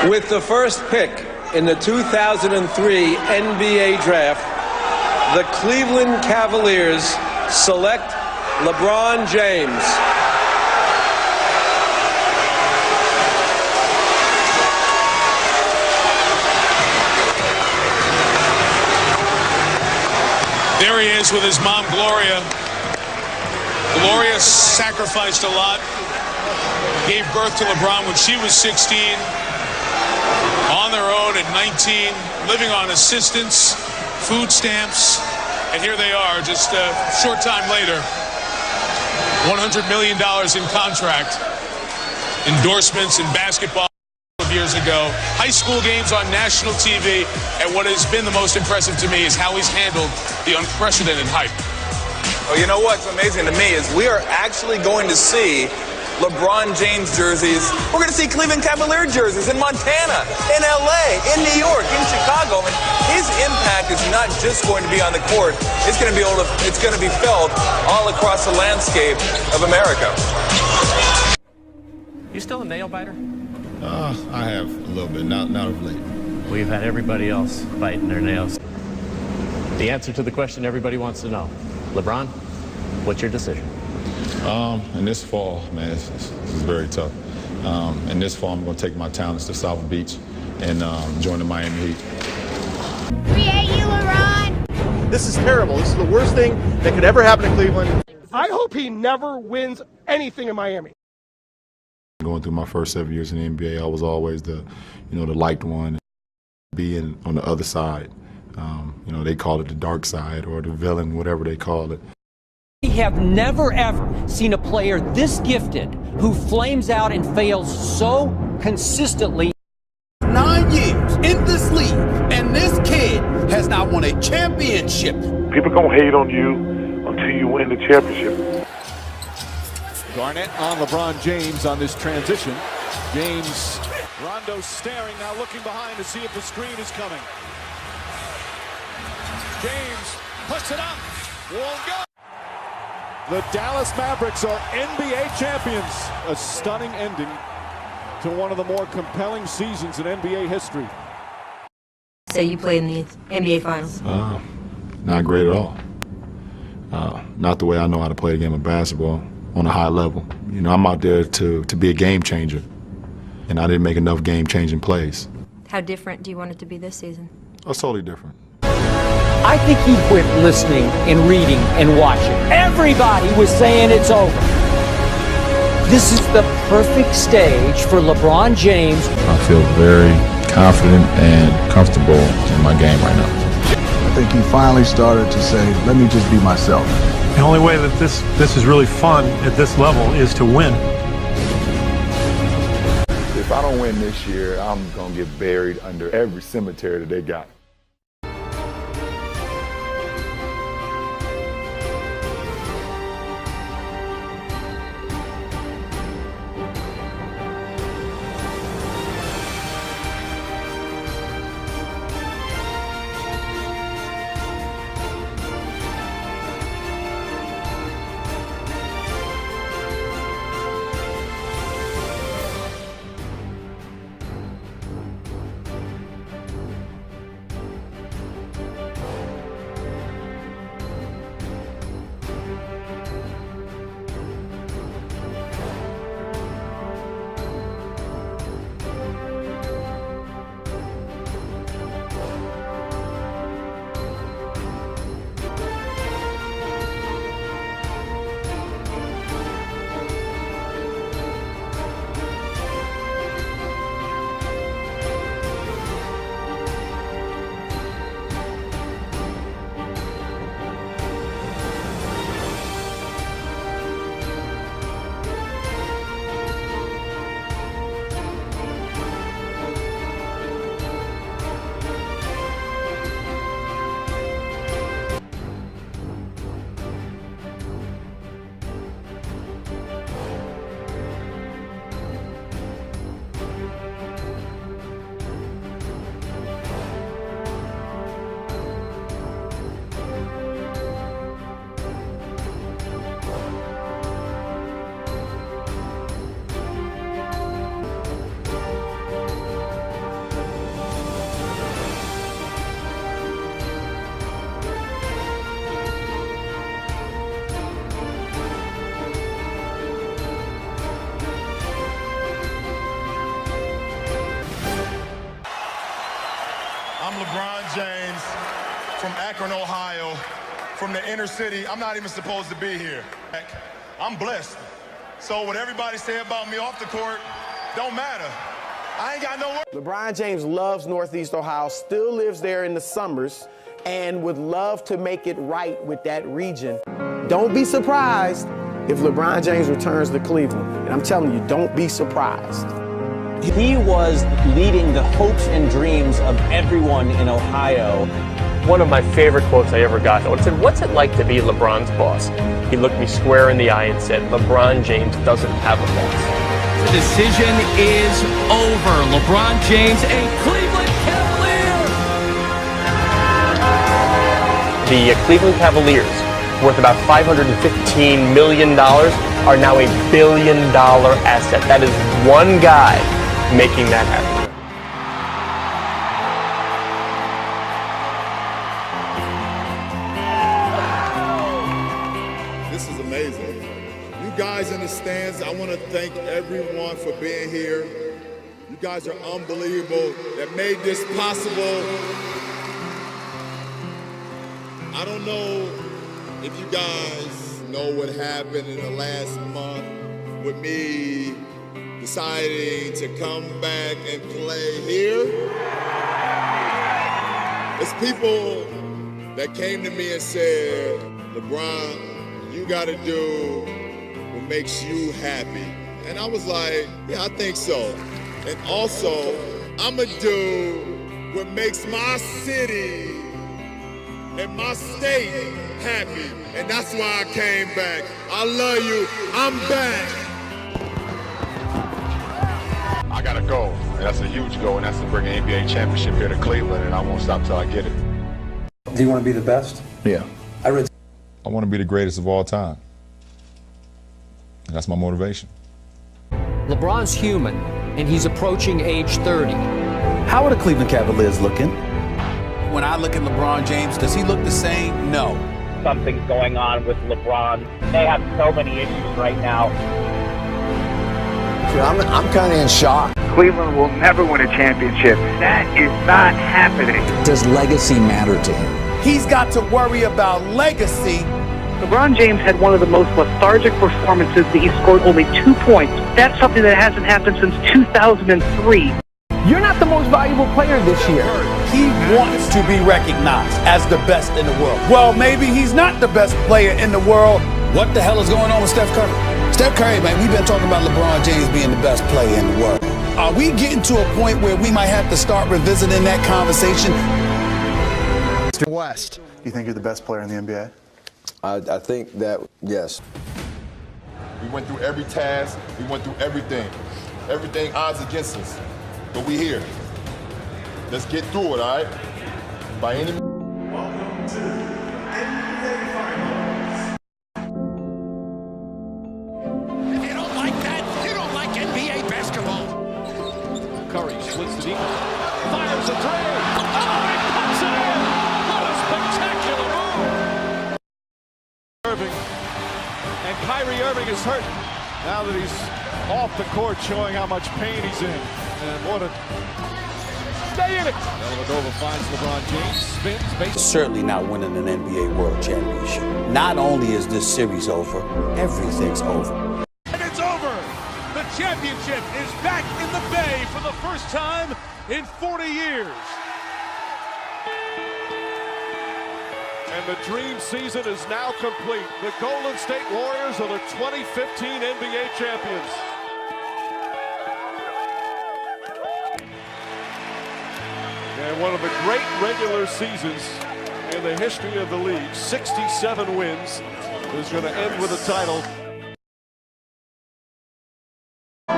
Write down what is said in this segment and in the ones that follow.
With the first pick in the 2003 NBA draft, the Cleveland Cavaliers select LeBron James. There he is with his mom, Gloria. Gloria sacrificed a lot, gave birth to LeBron when she was 16, on their own at 19, living on assistance, food stamps, and here they are just a short time later, $100 million in contract, endorsements in basketball years ago, high school games on national TV, and what has been the most impressive to me is how he's handled the unprecedented hype. Well, you know what's amazing to me is we are actually going to see LeBron James jerseys. We're going to see Cleveland Cavalier jerseys in Montana, in LA, in New York, in Chicago. And his impact is not just going to be on the court. It's going to be felt all across the landscape of America. You still a nail biter? I have a little bit, not of late. We've had everybody else biting their nails. The answer to the question everybody wants to know. LeBron, what's your decision? In this fall, man, this is very tough. In this fall, I'm going to take my talents to South Beach and join the Miami Heat. We hate you, LeBron! This is terrible. This is the worst thing that could ever happen to Cleveland. I hope he never wins anything in Miami. Going through my first 7 years in the NBA, I was always the liked one. Being on the other side, they call it the dark side or the villain, whatever they call it. We have never, ever seen a player this gifted who flames out and fails so consistently. 9 years in this league, and this kid has not won a championship. People gonna hate on you until you win the championship. Garnett on LeBron James on this transition. James, Rondo staring now, looking behind to see if the screen is coming. James puts it up, won't go. The Dallas Mavericks are NBA champions. A stunning ending to one of the more compelling seasons in NBA history. Say you play in the NBA Finals. Not great at all. Not the way I know how to play the game of basketball on a high level. I'm out there to be a game changer, and I didn't make enough game-changing plays. How different do you want it to be this season? It's totally different. I think he quit listening and reading and watching. Everybody was saying it's over. This is the perfect stage for LeBron James. I feel very confident and comfortable in my game right now. I think he finally started to say, let me just be myself. The only way that this is really fun at this level is to win. If I don't win this year, I'm gonna get buried under every cemetery that they got. James from Akron, Ohio, from the inner city. I'm not even supposed to be here. I'm blessed. So what everybody say about me off the court don't matter. I ain't got no work. LeBron James loves Northeast Ohio, still lives there in the summers, and would love to make it right with that region. Don't be surprised if LeBron James returns to Cleveland. And I'm telling you, don't be surprised. He was leading the hopes and dreams of everyone in Ohio. One of my favorite quotes I ever got. It said, "What's it like to be LeBron's boss?" He looked me square in the eye and said, "LeBron James doesn't have a boss." The decision is over. LeBron James, a Cleveland Cavalier. The Cleveland Cavaliers, worth about $515 million, are now a $1 billion asset. That is one guy making that happen. This is amazing. You guys in the stands, I want to thank everyone for being here. You guys are unbelievable that made this possible. I don't know if you guys know what happened in the last month with me deciding to come back and play here. It's people that came to me and said, LeBron, you gotta do what makes you happy. And I was like, yeah, I think so. And also, I'ma do what makes my city and my state happy. And that's why I came back. I love you, I'm back. I gotta go. And that's a huge goal, and that's to bring an NBA championship here to Cleveland, and I won't stop till I get it. Do you want to be the best? Yeah. I want to be the greatest of all time. And that's my motivation. LeBron's human, and he's approaching age 30. How are the Cleveland Cavaliers looking? When I look at LeBron James, does he look the same? No. Something's going on with LeBron. They have so many issues right now. I'm kind of in shock. Cleveland will never win a championship. That is not happening. Does legacy matter to him? He's got to worry about legacy. LeBron James had one of the most lethargic performances that he scored only 2 points. That's something that hasn't happened since 2003. You're not the most valuable player this year. He wants to be recognized as the best in the world. Well, maybe he's not the best player in the world. What the hell is going on with Steph Curry? Steph Curry, man, we've been talking about LeBron James being the best player in the world. Are we getting to a point where we might have to start revisiting that conversation? Mr. West, you think you're the best player in the NBA? I think that, yes. We went through every task, we went through everything. Everything odds against us. But we here. Let's get through it, all right? By any means. Welcome to NBA Finals. If you don't like that, you don't like NBA basketball. Curry splits the defense. Fires a three. Oh, he puts it in. What a spectacular move. Irving. And Kyrie Irving is hurt. Now that he's off the court, showing how much pain he's in. And what a... Stay in it. Dellavedova finds LeBron James. Spins. Certainly not winning an NBA World Championship. Not only is this series over, everything's over. And it's over. The championship is back in the Bay for the first time in 40 years. And the dream season is now complete. The Golden State Warriors are the 2015 NBA champions. And one of the great regular seasons in the history of the league, 67 wins, is going to end with a title.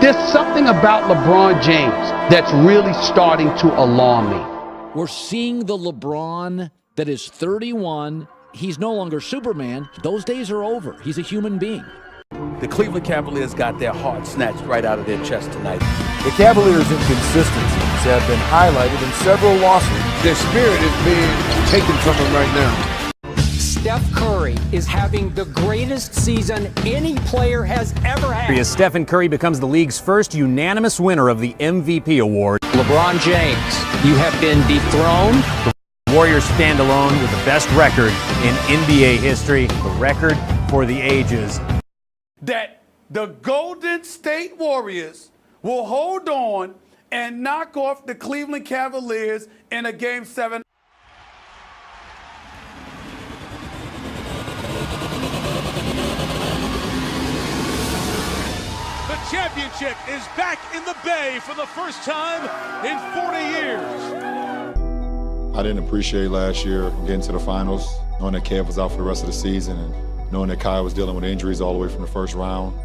There's something about LeBron James that's really starting to alarm me. We're seeing the LeBron that is 31. He's no longer Superman. Those days are over. He's a human being. The Cleveland Cavaliers got their heart snatched right out of their chest tonight. The Cavaliers' inconsistencies have been highlighted in several lawsuits. Their spirit is being taken from them right now. Steph Curry is having the greatest season any player has ever had. As Stephen Curry becomes the league's first unanimous winner of the MVP award. LeBron James, you have been dethroned. Warriors stand alone with the best record in NBA history, the record for the ages. That the Golden State Warriors will hold on and knock off the Cleveland Cavaliers in a Game 7. The championship is back in the Bay for the first time in 40 years. I didn't appreciate last year getting to the finals, knowing that Kev was out for the rest of the season and knowing that Kai was dealing with injuries all the way from the first round.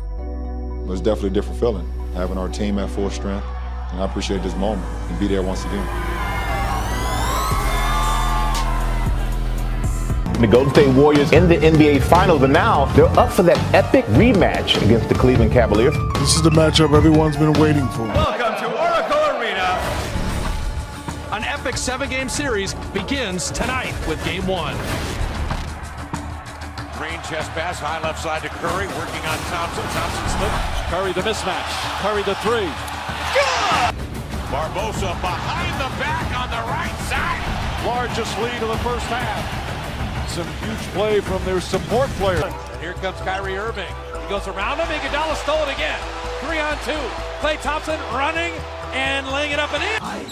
It was definitely a different feeling, having our team at full strength, and I appreciate this moment and be there once again. The Golden State Warriors in the NBA Finals, but now they're up for that epic rematch against the Cleveland Cavaliers. This is the matchup everyone's been waiting for. Welcome to Oracle Arena. An epic 7-game series begins tonight with Game 1. Green chest pass, high left side to Curry, working on Thompson. Thompson slips. Curry the mismatch. Curry the three. Good! Barbosa behind the back on the right side. Largest lead of the first half. Some huge play from their support player. And here comes Kyrie Irving. He goes around him. Iguodala stole it again. 3-on-2. Klay Thompson running and laying it up and in.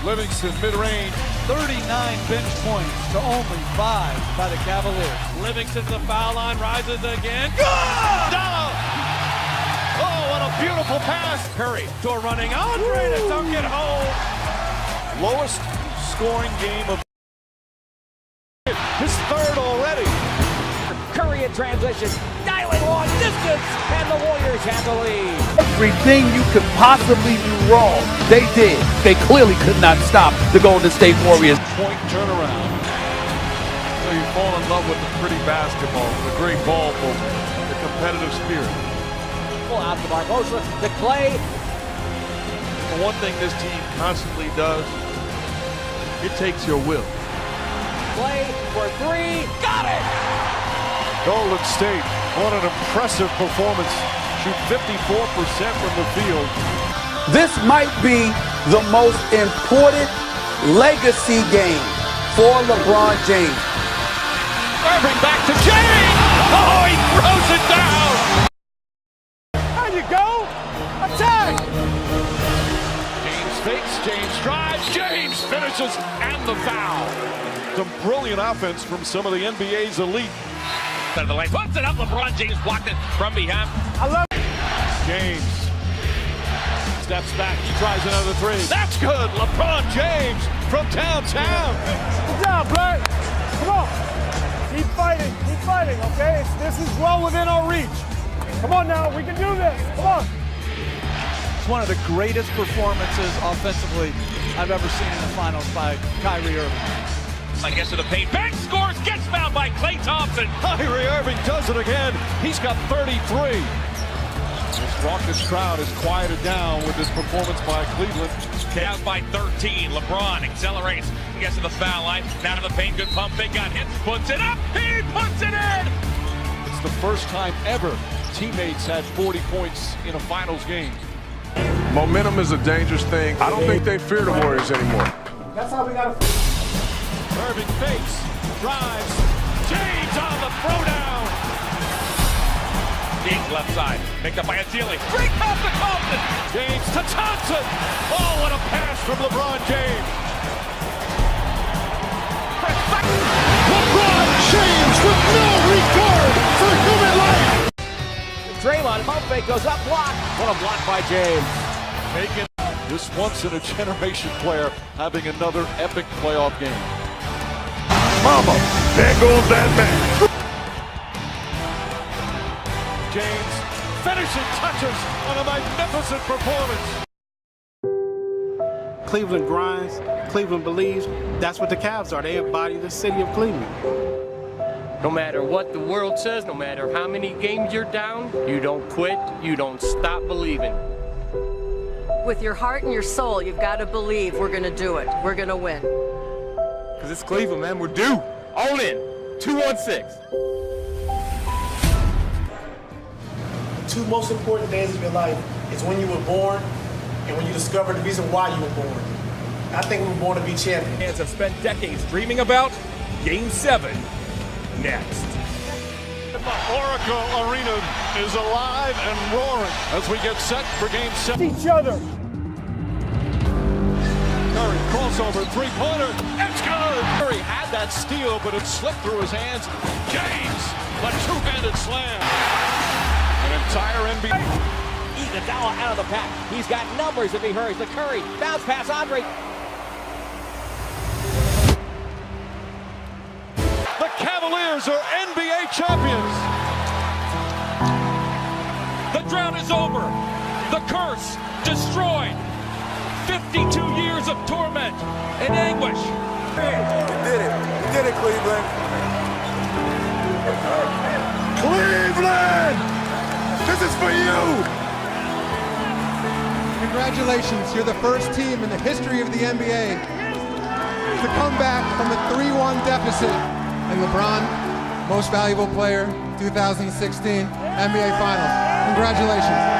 Livingston mid-range. 39 bench points to only 5 by the Cavaliers. Livingston to the foul line, rises again. Good! Oh, what a beautiful pass. Curry to a running Andre to dunk it home. Lowest scoring game of his third already. Curry in transition, dialing long distance, and the Warriors have the lead. Everything you could possibly do wrong, they did. They clearly could not stop the Golden State Warriors. Point turnaround. So you fall in love with the pretty basketball, the great ball movement, the competitive spirit. Pull out to Barbosa, to Klay. The one thing this team constantly does, it takes your will. Klay for 3, got it! Golden State, what an impressive performance. Shoot 54% from the field. This might be the most important legacy game for LeBron James. Irving back to James! Oh, he throws it down! There you go! Attack! James fakes, James drives, James finishes, and the foul. Some brilliant offense from some of the NBA's elite. Center the lane, puts it up, LeBron James blocked it from behind. I love it. James steps back, he tries another three. That's good, LeBron James from downtown. Good job, Blake. Come on. Keep fighting, okay? This is well within our reach. Come on now, we can do this, come on. It's one of the greatest performances offensively I've ever seen in the finals by Kyrie Irving. I guess to the paint, back scores, gets fouled by Klay Thompson. Kyrie Irving does it again. He's got 33. This raucous crowd is quieted down with this performance by Cleveland. Cavs by 13. LeBron accelerates, gets to the foul line, down to the paint, good pump fake, got hit, puts it up, he puts it in. It's the first time ever teammates had 40 points in a finals game. Momentum is a dangerous thing. I don't think they fear the Warriors anymore. That's how we got to. Irving fakes, drives, James on the throwdown. James left side, picked up by Adili. Great pass to Thompson. James to Thompson. Oh, what a pass from LeBron James. LeBron James with no regard for human life. Draymond, pump fake goes up, block. What a block by James. Making this once-in-a-generation player having another epic playoff game. Mama, there goes that man. James finishing touches on a magnificent performance. Cleveland grinds, Cleveland believes. That's what the Cavs are. They embody the city of Cleveland. No matter what the world says, no matter how many games you're down, you don't quit, you don't stop believing. With your heart and your soul, you've got to believe we're going to do it. We're going to win. Because it's Cleveland, man. We're due. All in. 2-1-6. The two most important days of your life is when you were born and when you discovered the reason why you were born. I think we're born to be champions. Fans have spent decades dreaming about Game 7 next. Oracle Arena is alive and roaring as we get set for Game 7. Each other. Curry, crossover, three-pointer, it's good! Curry had that steal, but it slipped through his hands. James, a two-handed slam. An entire NBA. Iguodala out of the pack. He's got numbers if he hurries. The Curry, bounce pass, Andre. The Cavaliers are NBA champions. The drought is over. The curse destroyed. 52 years of torment and anguish. We did it. We did it, Cleveland. Cleveland! This is for you! Congratulations, you're the first team in the history of the NBA to come back from a 3-1 deficit. And LeBron, most valuable player, 2016 NBA Finals. Congratulations.